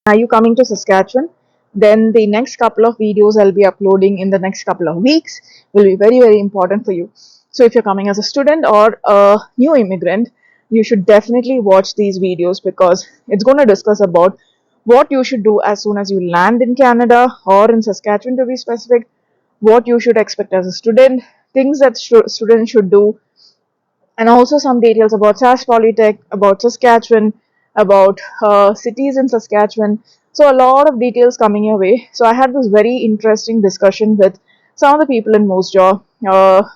Are you coming to Saskatchewan? Then the next couple of videos I'll be uploading in the next couple of weeks will be very, very important for you. So if you're coming as a student or a new immigrant, you should definitely watch these videos because it's going to discuss about what you should do as soon as you land in Canada or in Saskatchewan to be specific, what you should expect as a student, things that students should do, and also some details about SAS Polytech, about Saskatchewan, about cities in Saskatchewan. So a lot of details coming your way. So I had this very interesting discussion with some of the people in Moose Jaw.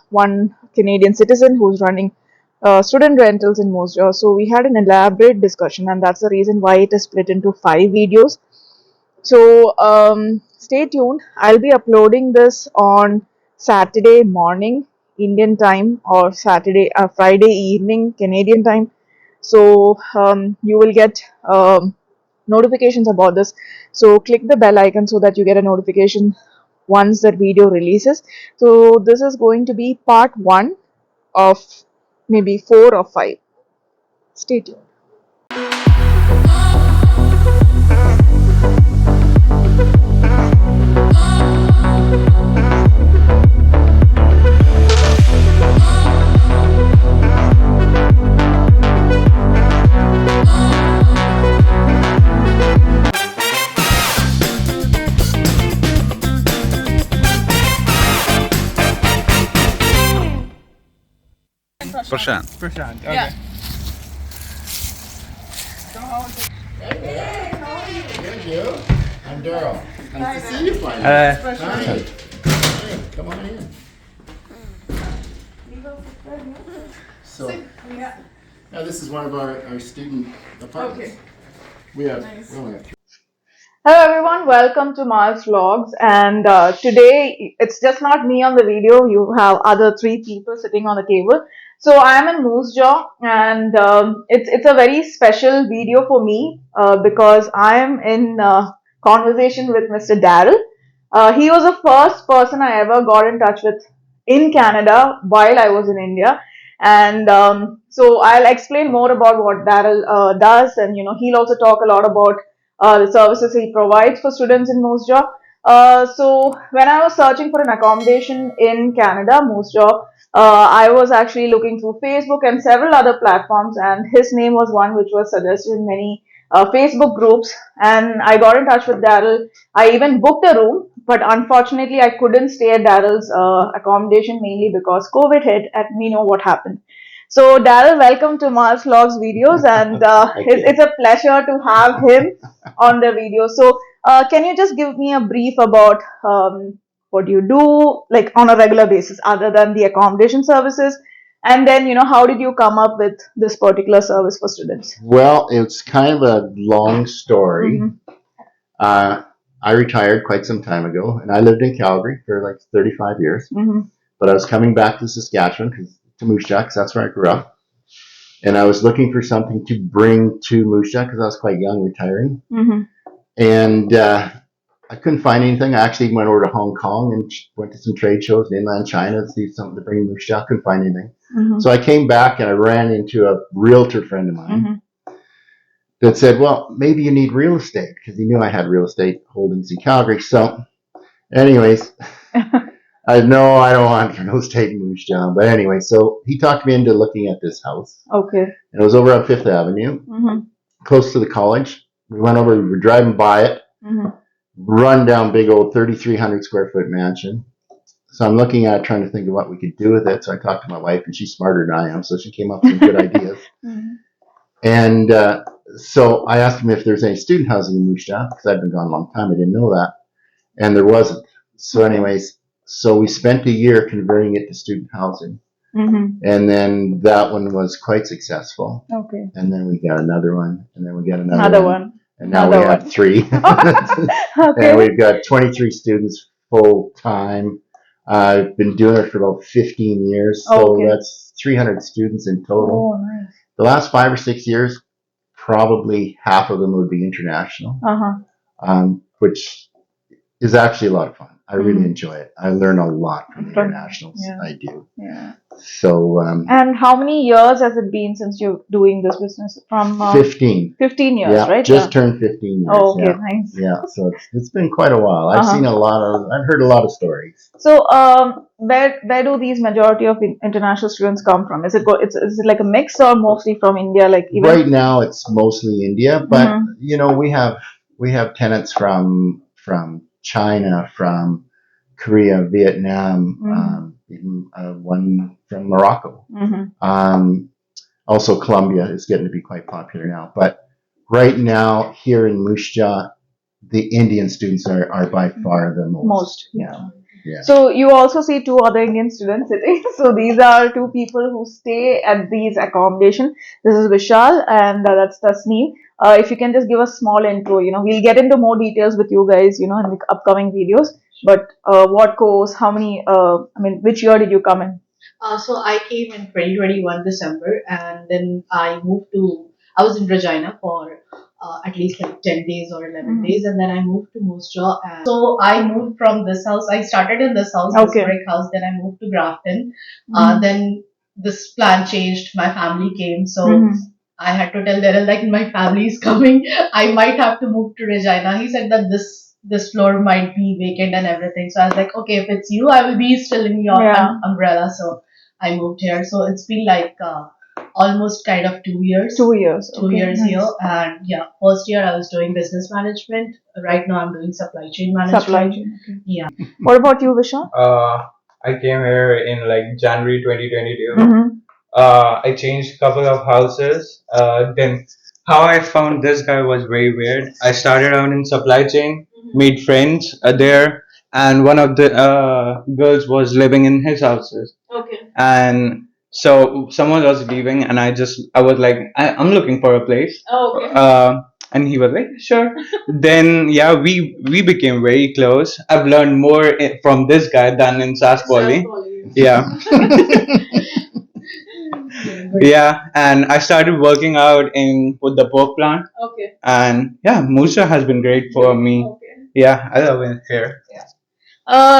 One Canadian citizen who's running student rentals in Moose Jaw. So we had an elaborate discussion, and that's the reason why it is split into 5 videos. So stay tuned. I'll be uploading this on Saturday morning Indian time or Friday evening Canadian time. So you will get notifications about this. So click the bell icon so that you get a notification once that video releases. So this is going to be part one of maybe 4 or 5. Stay tuned. Prashant. Prashant. Okay. Yeah. Good, you? I'm Daryl. Nice to see you finally. Hi. Hey, come on in. So, now this is one of our student apartments. Okay. We only have 3. Hello everyone, welcome to malzvlogs, and today it's just not me on the video. You have other 3 people sitting on the table. So I am in Moose Jaw, and it's a very special video for me because I am in conversation with Mr. Daryl. He was the first person I ever got in touch with in Canada while I was in India, and so I'll explain more about what Daryl does, and he'll also talk a lot about the services he provides for students in Moose Jaw. So when I was searching for an accommodation in Canada, Moose Jaw, I was actually looking through Facebook and several other platforms, and his name was one which was suggested in many Facebook groups. And I got in touch with Daryl. I even booked a room, but unfortunately, I couldn't stay at Daryl's accommodation mainly because COVID hit, and we know what happened. So, Daryl, welcome to Mars Vlogs videos, and it's a pleasure to have him on the video. So, can you just give me a brief about what you do, like on a regular basis, other than the accommodation services? And then, how did you come up with this particular service for students? Well, it's kind of a long story. I retired quite some time ago, and I lived in Calgary for like 35 years. But I was coming back to Saskatchewan, to Moose Jaw, because that's where I grew up. And I was looking for something to bring to Moose Jaw because I was quite young, retiring. And I couldn't find anything. I actually went over to Hong Kong and went to some trade shows in inland China to see something to bring to Moose Jaw. Couldn't find anything. So I came back and I ran into a realtor friend of mine that said, well, maybe you need real estate, because he knew I had real estate holdings in Calgary. So anyways, I know I don't want real estate in Moose Jaw. But anyway, so he talked me into looking at this house. Okay. And it was over on 5th Avenue, close to the college. We went over, we were driving by it, run down big old 3,300 square foot mansion. So I'm looking at it, trying to think of what we could do with it. So I talked to my wife, and she's smarter than I am, so she came up with some good ideas. And so I asked him if there's any student housing in Moose Jaw, because I'd been gone a long time. I didn't know that. And there wasn't. So anyways, so we spent a year converting it to student housing. And then that one was quite successful. Okay. And then we got another one, and then we got another one. And now Another we have 3. Okay. And we've got 23 students full time. I've been doing it for about 15 years, so that's 300 students in total. Oh, nice. The last 5 or 6 years, probably half of them would be international, which is actually a lot of fun. I really enjoy it. I learn a lot from the internationals. Yeah. I do. Yeah. So, And how many years has it been since you're doing this business? From 15. 15 years, Yeah, right? just turned 15 years. Oh, okay, yeah. nice. Yeah, so it's been quite a while. I've seen I've heard a lot of stories. So, where do these majority of international students come from? Is it like a mix or mostly from India? Like even Right now, it's mostly India, but you know, we have tenants from China, from Korea, Vietnam, even one from Morocco. Also, Colombia is getting to be quite popular now. But right now, here in Moose Jaw, the Indian students are by far the most. Yeah. Yeah. So you also see two other Indian students sitting. So these are two people who stay at these accommodation. This is Vishal and that's Tasneem. If you can just give a small intro, we'll get into more details with you guys, in the upcoming videos. But what course, how many, which year did you come in? So I came in 2021 December, and then I was in Regina for at least like 10 days or 11 days, and then I moved to Moose Jaw. And so I moved from this house. I started in this house, this brick house, then I moved to Grafton. Then this plan changed. My family came, so I had to tell Daryl, like, my family is coming. I might have to move to Regina. He said that this floor might be vacant and everything. So I was like, okay, if it's you, I will be still in your umbrella. So I moved here. So it's been like almost kind of 2 years. 2 years. 2 years here. And yeah, first year I was doing business management. Right now I'm doing supply chain management. Supply chain. Okay. Yeah. What about you, Vishal? I came here in like January 2022. I changed a couple of houses. Then how I found this guy was very weird. I started out in supply chain, made friends there, and one of the girls was living in his houses. Okay. And so someone was leaving, and I was like, I'm looking for a place. Oh, okay. And he was like, sure. Then yeah, we became very close. I've learned more from this guy than in Saskatchewan. Yeah. Yeah, and I started working out with the pork plant. Okay. And yeah, Musa has been great for me. Okay. Yeah, I love it here.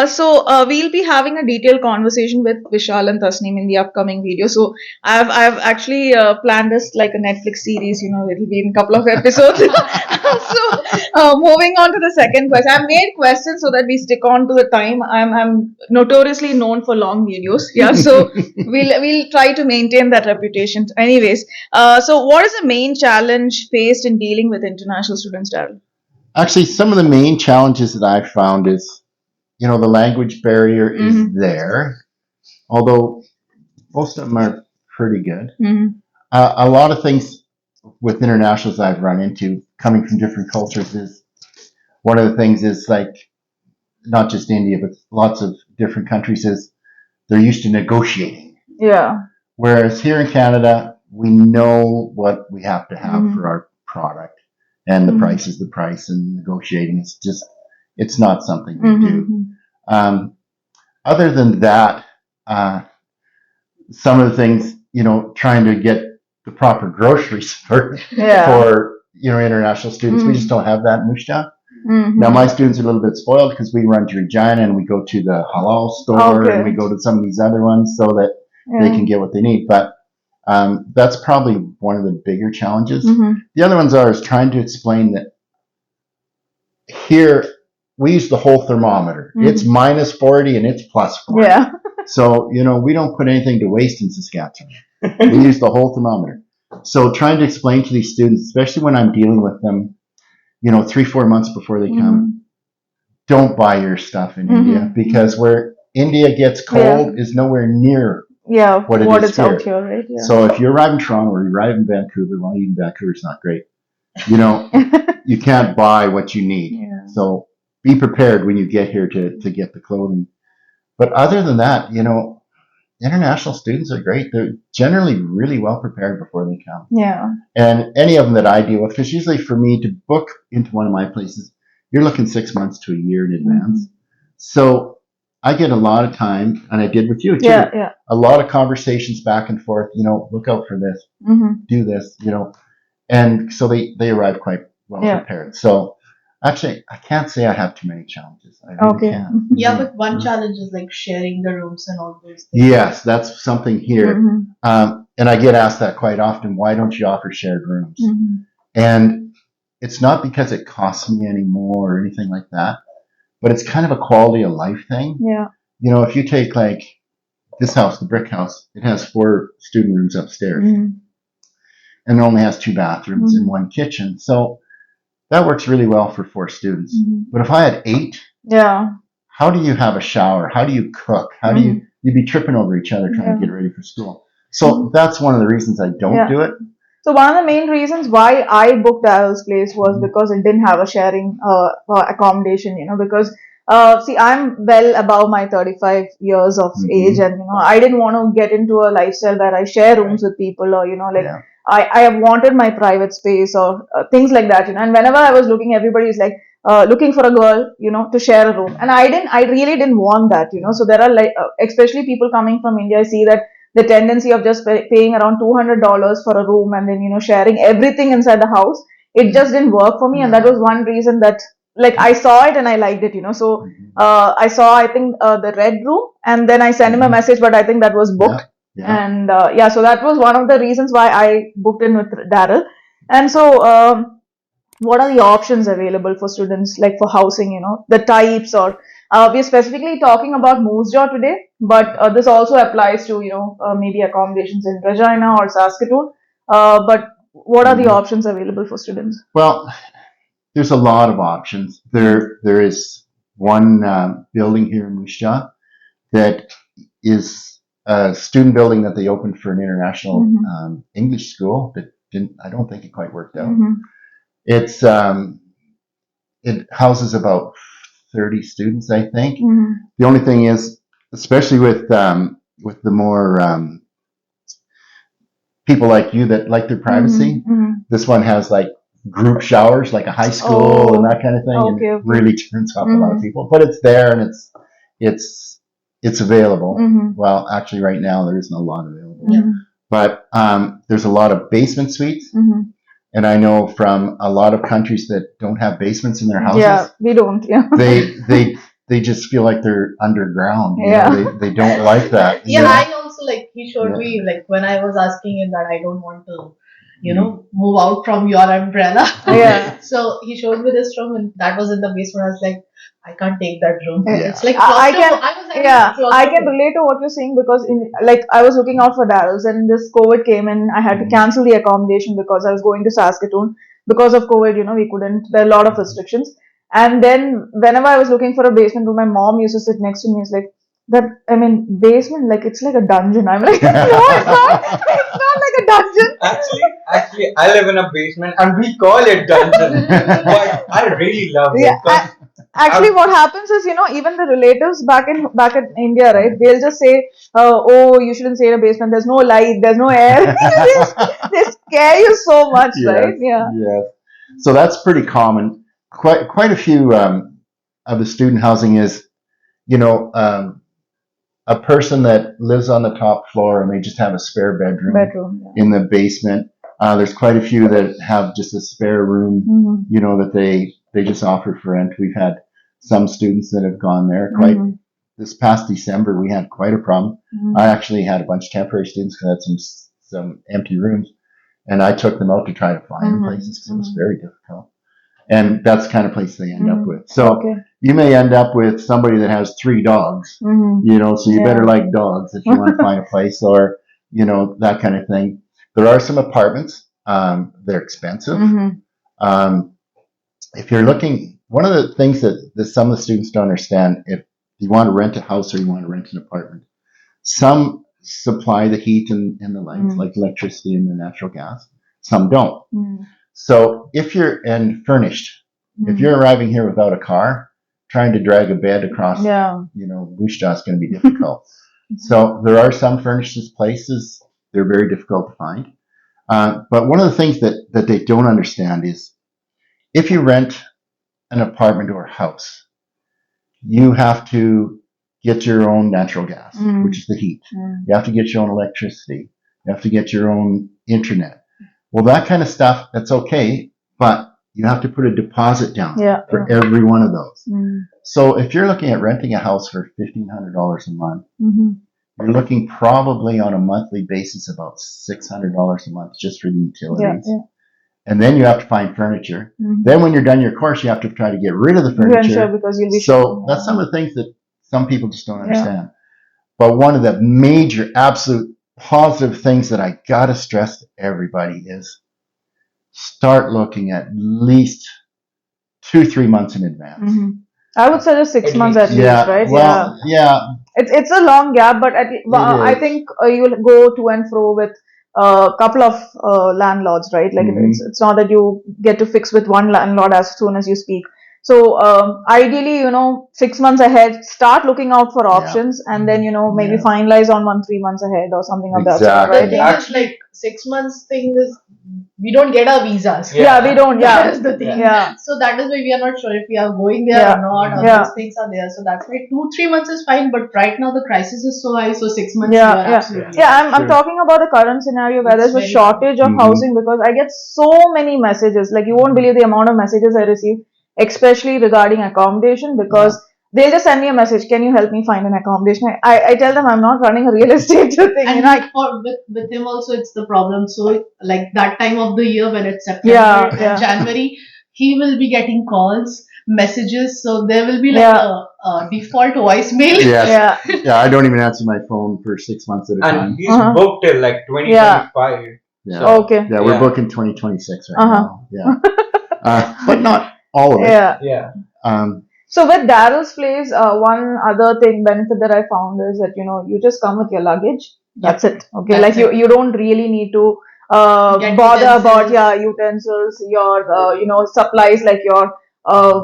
So we'll be having a detailed conversation with Vishal and Tasneem in the upcoming video. So I've actually planned this like a Netflix series. It'll be in a couple of episodes. So moving on to the second question, I've made questions so that we stick on to the time. I'm notoriously known for long videos. Yeah, so we'll try to maintain that reputation. Anyways, so what is the main challenge faced in dealing with international students, Daryl? Actually, some of the main challenges that I've found is, the language barrier is there, although most of them are pretty good. A lot of things with internationals I've run into coming from different cultures is, one of the things is like, not just India, but lots of different countries is they're used to negotiating. Yeah. Whereas here in Canada, we know what we have to have for our product, and the price is the price, and negotiating is just, it's not something we do. Other than that, some of the things, trying to get the proper groceries for international students, we just don't have that in Moose Jaw. Now, my students are a little bit spoiled because we run to Regina and we go to the halal store and we go to some of these other ones so that they can get what they need. But that's probably one of the bigger challenges. The other ones is trying to explain that here we use the whole thermometer. It's minus 40 and it's plus 40. Yeah. So, we don't put anything to waste in Saskatchewan. We use the whole thermometer. So trying to explain to these students, especially when I'm dealing with them, 3-4 months before they come, don't buy your stuff in India, because where India gets cold is nowhere near what it is here. Out here, right? Yeah. So if you arrive in Toronto or you arrive in Vancouver, well, even Vancouver's not great. You can't buy what you need. Yeah. So be prepared when you get here to get the clothing. But other than that, international students are great. They're generally really well prepared before they come. Yeah. And any of them that I deal with, because usually for me to book into one of my places, you're looking 6 months to a year in advance. So I get a lot of time, and I did with you too. Yeah. A lot of conversations back and forth. Look out for this, do this. And so they arrive quite well prepared. So Actually, I can't say I have too many challenges. I really Okay. can't. Yeah, but one challenge is like sharing the rooms and all those things. Yes, that's something here. And I get asked that quite often. Why don't you offer shared rooms? And it's not because it costs me any more or anything like that, but it's kind of a quality of life thing. Yeah. You know, if you take like this house, the brick house, it has 4 student rooms upstairs and it only has 2 bathrooms and 1 kitchen. So that works really well for 4 students. But if I had 8, Yeah. how do you have a shower? How do you cook? How do you'd be tripping over each other trying to get ready for school. So that's one of the reasons I don't do it. So one of the main reasons why I booked Daryl's place was because it didn't have a sharing accommodation, you know, because see, I'm well above my 35 years of age, and you know, I didn't want to get into a lifestyle where I share rooms with people, or you know, like I have wanted my private space or things like that, you know. And whenever I was looking, everybody's like looking for a girl, you know, to share a room, and I really didn't want that, you know. So there are like, especially people coming from India, I see that the tendency of just paying around $200 for a room and then, you know, sharing everything inside the house, it just didn't work for me. And that was one reason that, like, I saw it and I liked it, you know. So I saw, I think, the red room, and then I sent him a message, but I think that was booked. And so that was one of the reasons why I booked in with Daryl. And so what are the options available for students, like for housing, you know, the types, or we're specifically talking about Moose Jaw today, but this also applies to, you know, maybe accommodations in Regina or Saskatoon. But what are the options available for students? Well, there's a lot of options. There is one building here in Moose Jaw that is a student building that they opened for an international English school that I don't think it quite worked out. It's it houses about 30 students, I think. The only thing is, especially with the more people like you that like their privacy, this one has like group showers, like a high school and that kind of thing, and it really turns off a lot of people. But it's there and it's available. Well, actually, right now there isn't a lot available, but there's a lot of basement suites. And I know from a lot of countries that don't have basements in their houses. Yeah, we don't. Yeah. They just feel like they're underground. You know, they don't like that. Yeah, I also, like, he showed me, like, when I was asking him that I don't want to, you know, move out from your umbrella. So he showed me this room, and that was in the basement. I was like, I can't take that room. It's like I can relate to what you're saying, because I was looking out for Daryl's, and this COVID came and I had to cancel the accommodation because I was going to Saskatoon because of COVID. You know, we couldn't. There are a lot of restrictions. And then whenever I was looking for a basement room, my mom used to sit next to me. It's like basement, like it's like a dungeon. I'm like, no, it's not. It's not like a dungeon. Actually, I live in a basement and we call it dungeon. But I really love it. Actually, what happens is, you know, even the relatives back in India, right? They'll just say, "Oh, you shouldn't stay in a basement. There's no light. There's no air." they scare you so much, right? Yeah. So that's pretty common. Quite a few of the student housing is, you know, a person that lives on the top floor and they just have a spare bedroom in the basement. There's quite a few that have just a spare room, you know, that they just offer for rent. We've had some students that have gone there. This past December, we had quite a problem. I actually had a bunch of temporary students who had some empty rooms, and I took them out to try to find places because it was very difficult. And that's the kind of place they end up with. So you may end up with somebody that has 3 dogs, you know, so you better like dogs if you want to find a place, or, you know, that kind of thing. There are some apartments. They're expensive. If you're looking, one of the things that some of the students don't understand, if you want to rent a house or you want to rent an apartment, some supply the heat and the lights, like electricity and the natural gas. Some don't. So if you're furnished, if you're arriving here without a car, trying to drag a bed across, you know, Moose Jaw is going to be difficult. So there are some furnished places. They're very difficult to find. But one of the things that they don't understand is if you rent an apartment or a house, you have to get your own natural gas, which is the heat. You have to get your own electricity. You have to get your own internet. Well, that kind of stuff, that's okay, but you have to put a deposit down Yeah. for every one of those. Mm. So if you're looking at renting a house for $1,500 a month, Mm-hmm. you're looking probably on a monthly basis about $600 a month just for the utilities. Yeah. And then you have to find furniture. Mm-hmm. Then when you're done your course, you have to try to get rid of the furniture. Because you'll be So shipping, that's some of the things that some people just don't Yeah. understand. But one of the major, absolute positive things that I gotta stress to everybody is start looking at least 2-3 months in advance. Mm-hmm. I would suggest 6 At months least. at least, right? Well, yeah. It's a long gap, but I is. think you'll go to and fro with a couple of landlords, right? Like Mhm. it's not that you get to fix with one landlord as soon as you speak. So ideally, 6 months ahead, start looking out for Yeah. options, and then maybe Yeah. finalize on 1 3 months ahead or something of that sort, Exactly. The right? thing Yeah. is, like 6 months thing is we don't get our visas. Yeah, we don't. That Yeah, is the thing. yeah. So that is why we are not sure if we are going there Yeah. or not, or Yeah. those things are there. So that's why 2-3 months is fine. But right now the crisis is so high, so 6 months Yeah, you are yeah. absolutely Yeah, right. I'm Sure. talking about the current scenario where It's there's a very shortage of Mhm. housing, because I get so many messages. Like, you won't believe the amount of messages I receive, especially regarding accommodation, because they'll just send me a message, can you help me find an accommodation? I tell them I'm not running a real estate thing. And with him also it's the problem. So like that time of the year when it's September Yeah, and yeah. January, he will be getting calls, messages. So there will be like Yeah. a default voicemail. Yes. Yeah, Yeah, I don't even answer my phone for 6 months at a And time. he's Uh-huh. booked till like 2025. Yeah. So, okay. Yeah, we're Yeah. booking 2026 right Uh-huh. now. Yeah. But not all of it. Yeah. Yeah. So with Daryl's place, one other benefit that I found is that, you just come with your luggage. That's it. Okay. That's Like it. you don't really need to Get bother about utensils. utensils, your supplies, like your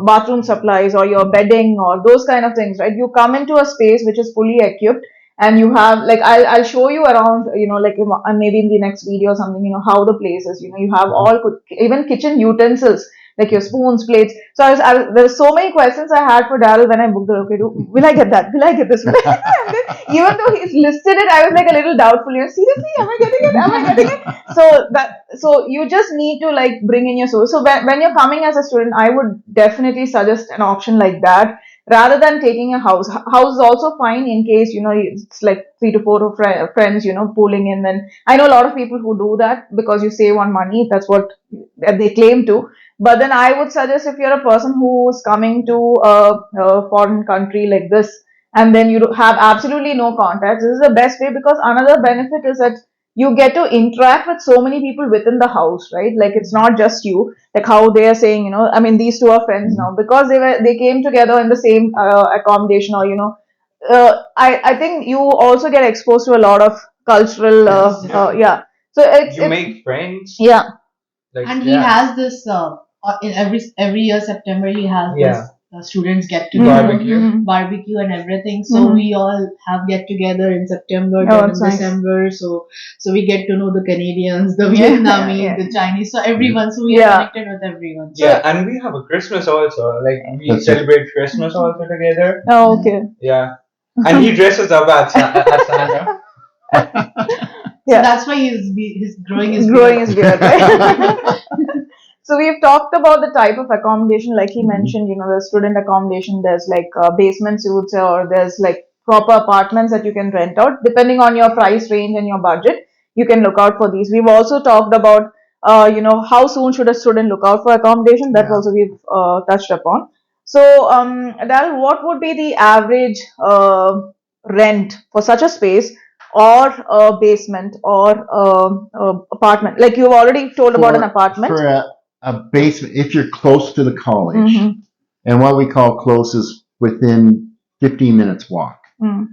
bathroom supplies or your bedding or those kind of things, right? You come into a space which is fully equipped, and you have, like, I'll show you around, like maybe in the next video or something, how the place is. You have all even kitchen utensils, like your spoons, plates. So there were so many questions I had for Daryl when I booked the locator. Will I get that? Will I get this? Will I? And then, even though he's listed it, I was like a little doubtful. Seriously, am I getting it? Am I getting it? So you just need to, like, bring in your source. So when you're coming as a student, I would definitely suggest an option like that, rather than taking a house. House is also fine in case, it's like 3 to 4 friends, pooling in. Then I know a lot of people who do that because you save on money. That's what they claim to. But then I would suggest, if you're a person who's coming to a foreign country like this, and then you have absolutely no contacts, this is the best way, because another benefit is that you get to interact with so many people within the house, right? Like, it's not just you, like how they are saying, I mean, these two are friends now because they came together in the same accommodation, or, I think you also get exposed to a lot of cultural, yeah. So You make friends. yeah. Like, And he yeah. has this in every year September he has Yeah. this students get Mm-hmm. together, Barbecue. barbecue and everything. So Mhm. we all have get together in September, Oh, then in that's nice. December. So we get to know the Canadians, the Yeah, Vietnamese, yeah. the Chinese. So everyone. So we Yeah. are connected with everyone. Yeah, and we have a Christmas also. Like, we That's it. celebrate Christmas also together. Oh, okay. Yeah. And he dresses up as Santa. So Yeah. that's why he's growing his Growing beard. his beard, right? So we've talked about the type of accommodation, like he mentioned, the student accommodation, there's like basement suites, or there's like proper apartments that you can rent out. Depending on your price range and your budget, you can look out for these. We've also talked about, how soon should a student look out for accommodation. That Yeah. also we've touched upon. So, Dal, what would be the average rent for such a space, or a basement, or apartment? Like, you've already told about an apartment. For a basement, if you're close to the college, Mhm. and what we call close is within 15 minutes walk. Mm.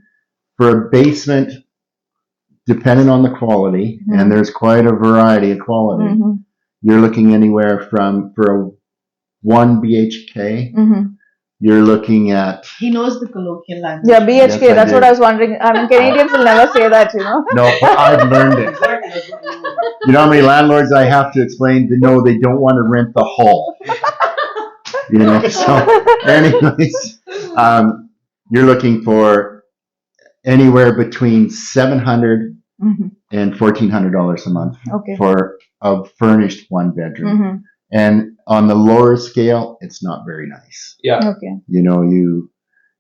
For a basement, depending on the quality, Mhm. and there's quite a variety of quality, Mhm. you're looking anywhere from, for a 1 BHK, Mhm. you're looking at, He knows the colloquial language. Yeah, BHK. Yes, I That's do. what I was wondering. I mean, Canadians will never say that, no, but I've learned it. You know how many landlords I have to explain to know they don't want to rent the hall? So anyways, you're looking for anywhere between $700 Mhm. and $1,400 a month Okay. for a furnished 1 bedroom. Mhm. And on the lower scale, it's not very nice. Yeah. Okay. You know, you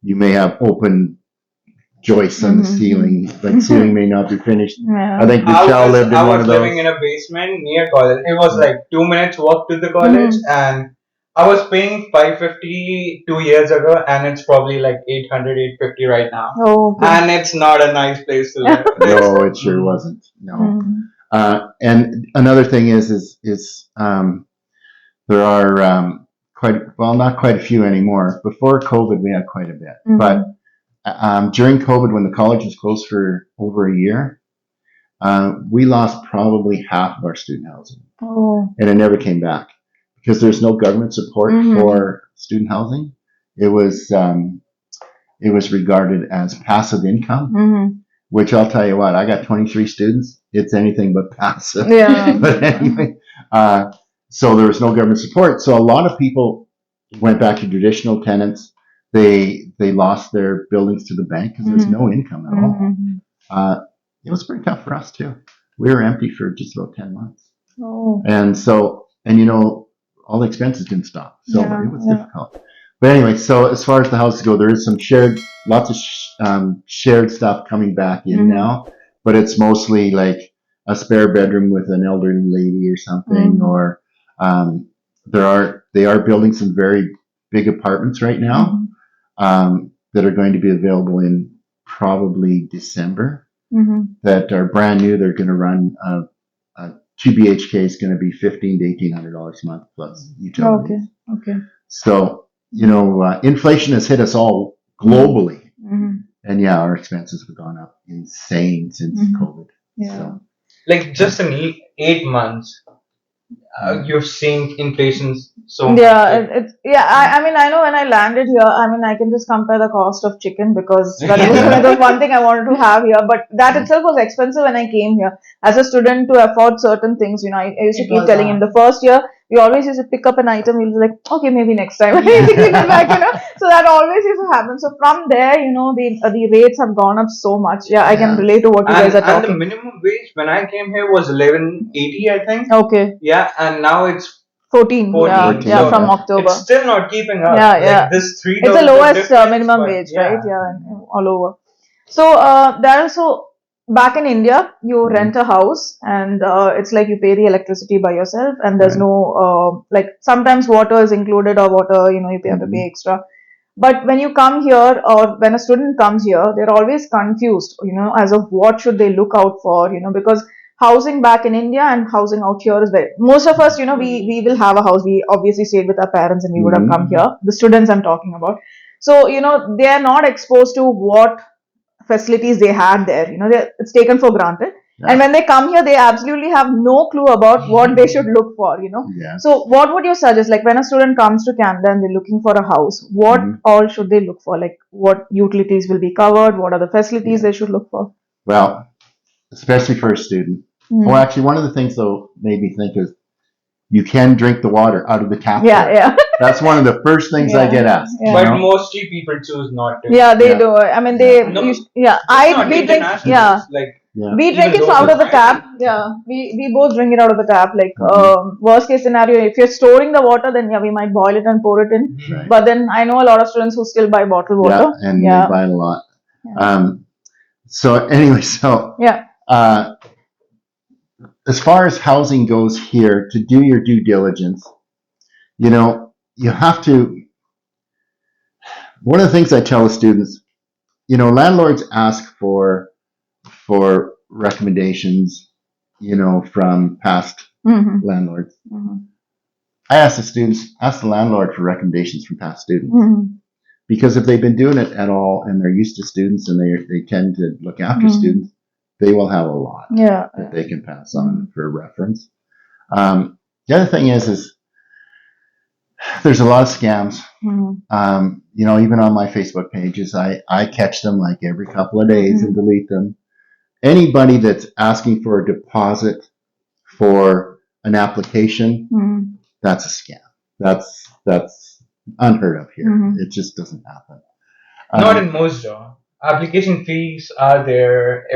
may have open joists on the ceiling, but ceiling may not be finished. Yeah. I think Michelle lived in I one was of those. living in a basement near college. It was like 2 minutes walk to the college, and I was paying $550 2 years ago, and it's probably like 800, 850 right now. Oh, okay. And it's not a nice place to live. No, it sure wasn't. No. And another thing is there are not quite a few anymore. Before COVID, we had quite a bit, but during COVID, when the college was closed for over a year, we lost probably half of our student housing, and it never came back because there's no government support for student housing. It was regarded as passive income, which I'll tell you what, I got 23 students. It's anything but passive. Yeah. But anyway, so there was no government support. So a lot of people went back to traditional tenants. They lost their buildings to the bank because there's no income at all. It was pretty tough for us too. We were empty for just about 10 months. Oh. And you know, all the expenses didn't stop. So it was difficult. But anyway, so as far as the houses go, there is some lots of shared stuff coming back in now, but it's mostly like a spare bedroom with an elderly lady or something, or they are building some very big apartments right now that are going to be available in probably December that are brand new. They're going to run a 2 BHK is going to be $1,500 to $1,800 a month plus utilities. Okay. So, you know, inflation has hit us all globally. And yeah, our expenses have gone up insane since COVID. Yeah. So, Like just in 8 months, you've seen inflation so much. I mean, I know when I landed here, I mean, I can just compare the cost of chicken because that was the one thing I wanted to have here. But that itself was expensive when I came here. As a student, to afford certain things, you know, I used to keep telling him the first year, we always used to pick up an item, we'll be like, okay, maybe next time. Take it back, you know. So that always used to happen. So from there, you know, the rates have gone up so much. Yeah, I can relate to what you guys are And the talking. minimum wage when I came here was 11.80, I think. Okay. Yeah, and now it's 14. 14. Yeah, So from October. it's still not keeping up. Yeah. Like this $3 It's the lowest difference, minimum but wage, right? Yeah, all over. So there also back in India, you rent a house and it's like you pay the electricity by yourself, and there's no like sometimes water is included or water, you know, you have to pay extra. But when you come here or when a student comes here, they're always confused, you know, as of what should they look out for, you know, because housing back in India and housing out here is very, most of us, you know, we will have a house. We obviously stayed with our parents and we would have come here. The students I'm talking about. So, you know, they are not exposed to what facilities they had there. You know, it's taken for granted. Yeah. And when they come here, they absolutely have no clue about what they should look for, you know. Yeah. So what would you suggest? Like when a student comes to Canada and they're looking for a house, what all should they look for? Like what utilities will be covered? What are the facilities they should look for? Well, especially for a student. Well, actually, one of the things though made me think is you can drink the water out of the tap. Yeah. That's one of the first things I get asked. Yeah. But mostly people choose not to. Yeah, they do. I mean, we drink. Yeah. Like, we drink it out of the tap. Yeah, we both drink it out of the tap. Like worst case scenario, if you're storing the water, then yeah, we might boil it and pour it in. Right. But then I know a lot of students who still buy bottled water. Yeah, and they buy it a lot. Yeah. So anyway, as far as housing goes here, to do your due diligence, you know, you have to. One of the things I tell the students, you know, landlords ask for recommendations, you know, from past landlords. I ask the landlord for recommendations from past students. Because if they've been doing it at all and they're used to students and they tend to look after students, they will have a lot that they can pass on for reference. The other thing is there's a lot of scams. You know, even on my Facebook pages, I catch them like every couple of days and delete them. Anybody that's asking for a deposit for an application, that's a scam. That's unheard of here. It just doesn't happen. Not in most jobs. Application fees are there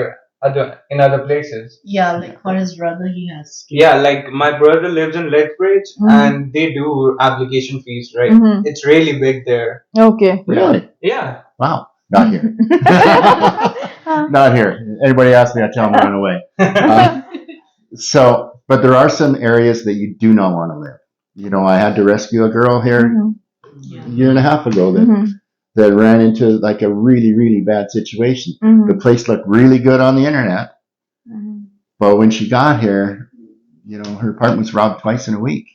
in other places. Yeah, like for his brother, he has. Yeah, like my brother lives in Lethbridge, and they do application fees, right? It's really big there. Okay. Really? Yeah. Wow. Not here. Not here. Anybody asks me, I tell them to run away. But there are some areas that you do not want to live. You know, I had to rescue a girl here a year and a half ago that ran into like a really, really bad situation. The place looked really good on the internet, but when she got here, you know, her apartment was robbed twice in a week.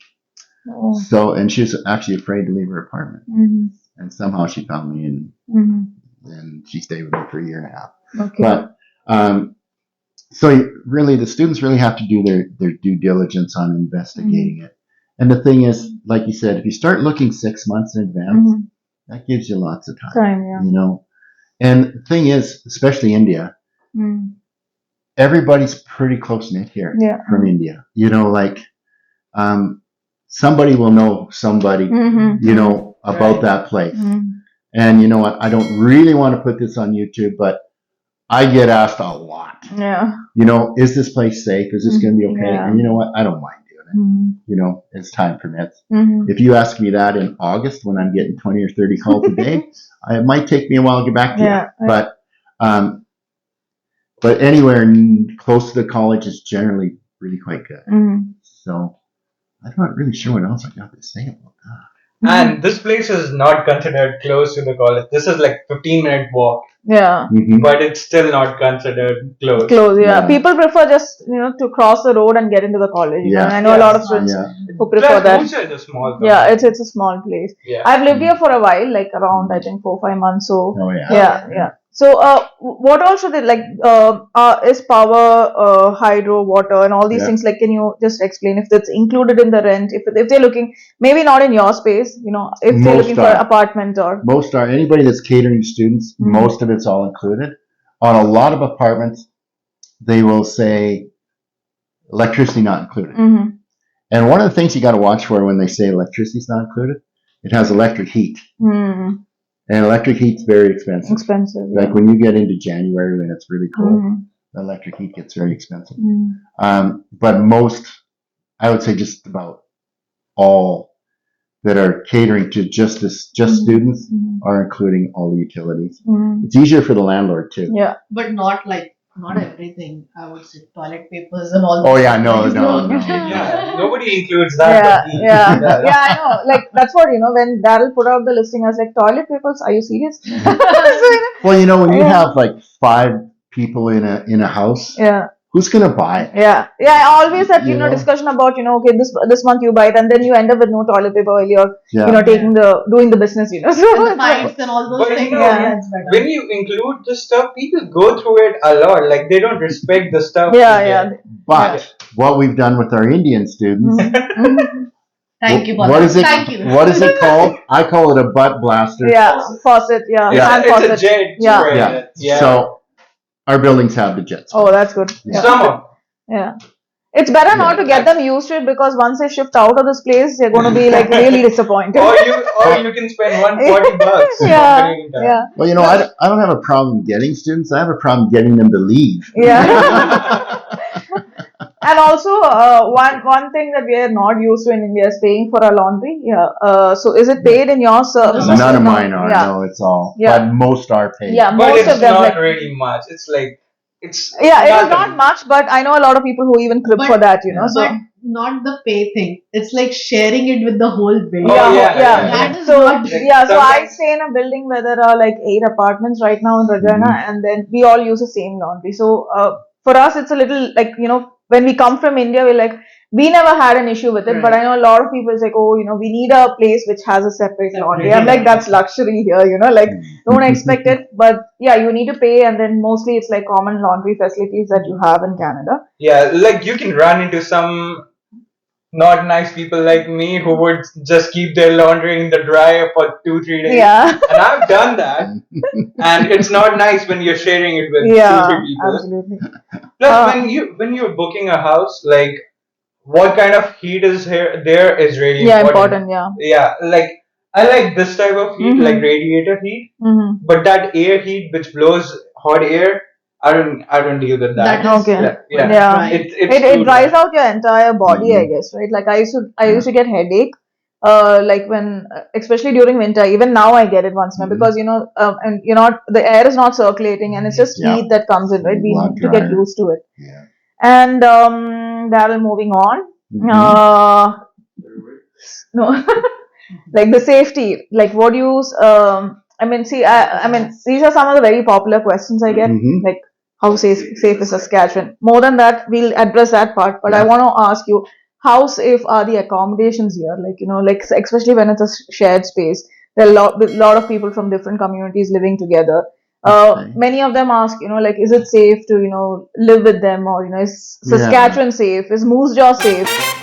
Oh. So, and she was actually afraid to leave her apartment. And somehow she found me, and she stayed with me for a year and a half. Okay. But so really, the students really have to do their due diligence on investigating it. And the thing is, like you said, if you start looking 6 months in advance, that gives you lots of time. You know. And the thing is, especially India, everybody's pretty close knit here from India. You know, like somebody will know somebody, you know, about that place. And you know what? I don't really want to put this on YouTube, but I get asked a lot. Yeah. You know, is this place safe? Is this going to be okay? Yeah. And you know what? I don't mind doing it. You know, as time permits. If you ask me that in August when I'm getting 20 or 30 calls a day, it might take me a while to get back to you. But anywhere close to the college is generally really quite good. So I'm not really sure what else I got to say about that. And this place is not considered close to the college. This is like 15-minute walk. Yeah. But it's still not considered close. Close, yeah. People prefer just, you know, to cross the road and get into the college. Yeah. And I know a lot of students who prefer that. It's a small Yeah, it's a small place. Yeah. I've lived here for a while, like around, I think, 4-5 months. So, Oh, yeah. yeah. So, what all should they, like, is power, hydro, water, and all these things, like, can you just explain if that's included in the rent, if they're looking, maybe not in your space, you know, if they're looking for an apartment or... Most are. Anybody that's catering to students, most of it's all included. On a lot of apartments, they will say electricity not included. And one of the things you got to watch for when they say electricity is not included, it has electric heat. And electric heat's very expensive. Like when you get into January when it's really cold, the electric heat gets very expensive. But most, I would say just about all that are catering to just students are including all the utilities. It's easier for the landlord too. Yeah. But not everything. I would say toilet papers and all. Oh yeah, no. Yeah, nobody includes that. Yeah, I know. Like that's what, you know, when Daryl put out the listing, I was like, toilet papers? Are you serious? Well, you know, when you have like 5 people in a house, who's gonna buy it? Yeah, I always had, you know, know? discussion about, you know, okay, this month you buy it, and then you end up with no toilet paper while you're, you know, doing the business, you know. So And the fights and all those But things. you know, when you include the stuff, people go through it a lot. Like they don't respect the stuff. But what we've done with our Indian students. Thank you, What is it? Thank you. What is it called? I call it a butt blaster. Yeah, faucet, hand faucet. It's a jet. Yeah. So our buildings have the jets. Oh, that's good. Some of It's better not to get them used to it, because once they shift out of this place, they're going to be like really disappointed. or you can spend $140. Yeah. Well, you know, I don't have a problem getting students. I have a problem getting them to leave. Yeah. And also, one thing that we are not used to in India is paying for our laundry. Yeah. So is it paid in your services? None of mine are. No, it's all. Yeah. But most are paid. Yeah, But most it's of them. not Like, really much. It's like it is not much, but I know a lot of people who even crib for that, you know. So But not the pay thing. It's like sharing it with the whole building. yeah. That is So not so I stay in a building where there are like 8 apartments right now in Regina, and then we all use the same laundry. So for us, it's a little like, you know, when we come from India, we're like, we never had an issue with it, but I know a lot of people say, oh, you know, we need a place which has a separate laundry. I'm like, that's luxury here, you know, like don't expect it, but yeah, you need to pay, and then mostly it's like common laundry facilities that you have in Canada. Yeah, like you can run into some not nice people like me who would just keep their laundry in the dryer for 2-3 days. Yeah. And I've done that. And it's not nice when you're sharing it with 2-3 people. Absolutely. Plus, when you're booking a house, like what kind of heat is there is really important. Yeah, like I like this type of heat, like radiator heat. But that air heat which blows hot air, I don't deal with that. That is Okay. Yeah. Yeah. right. It's It too dries dry. out your entire body, I Mhm. guess, right? Like I used to get headache, like when, especially during winter. Even now I get it once in a while Mhm. because and the air is not circulating and it's just Yeah. heat that comes in, right? A We lot need to get drier. used to it. Yeah. And Daryl, moving on. Mhm. No, like the safety, like what do you I mean, see, I mean, these are some of the very popular questions I get, Mhm. like how safe is Saskatchewan? More than that, we'll address that part, but I Yeah. want to ask you, how safe are the accommodations here? Like, like especially when it's a shared space, there are lot of people from different communities living together. Okay. Many of them ask, like, is it safe to, live with them, or, is Yeah. Saskatchewan safe? Is Moose Jaw safe?